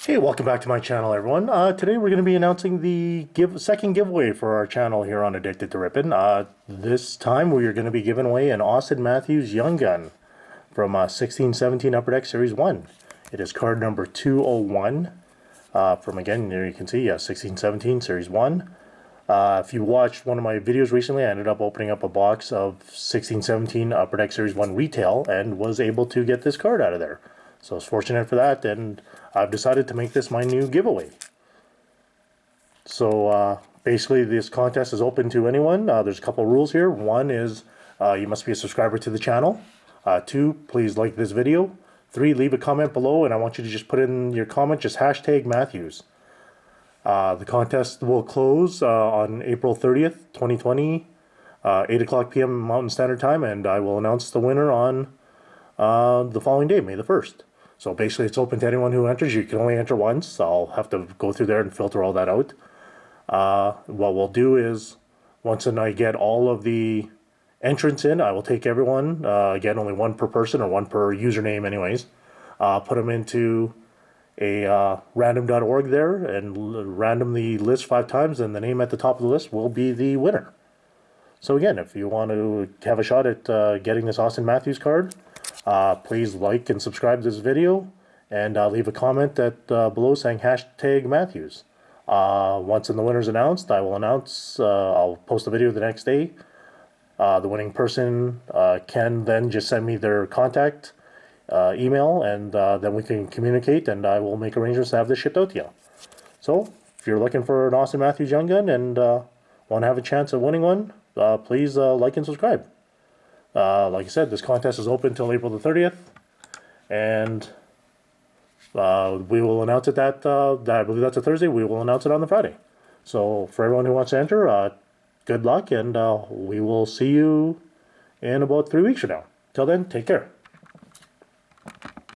Hey, welcome back to my channel, everyone. Today we're going to be announcing the second giveaway for our channel here on Addicted to Rippin'. This time we are going to be giving away an Auston Matthews Young Gun from 1617 Upper Deck Series 1. It is card number 201 from, again, there you can see, 1617 Series 1. If you watched one of my videos recently, I ended up opening up a box of 1617 Upper Deck Series 1 retail and was able to get this card out of there. So I was fortunate for that, and I've decided to make this my new giveaway. So basically this contest is open to anyone. There's a couple of rules here. One is you must be a subscriber to the channel. 2, please like this video. 3, leave a comment below, and I want you to just put in your comment, just hashtag Matthews. The contest will close on April 30th, 2020, 8 o'clock p.m. Mountain Standard Time, and I will announce the winner on the following day, May the 1st. So basically it's open to anyone who enters. You can only enter once. I'll have to go through there and filter all that out. What we'll do is, once I get all of the entrants in, I will take everyone, again, only one per person or one per username anyways, put them into a random.org there and randomly list 5 times, and the name at the top of the list will be the winner. So again, if you want to have a shot at getting this Auston Matthews card, please like and subscribe to this video, and leave a comment below saying hashtag Matthews. Once the winner's announced, I will announce, I'll post the video the next day. The winning person can then just send me their contact email, and then we can communicate, and I will make arrangements to have this shipped out to you. So if you're looking for an Auston Matthews Young Gun and want to have a chance of winning one, please like and subscribe. Like I said, this contest is open until April the 30th, and we will announce it I believe that's a Thursday. We will announce it on the Friday. So for everyone who wants to enter, good luck, and we will see you in about 3 weeks from now. Till then, take care.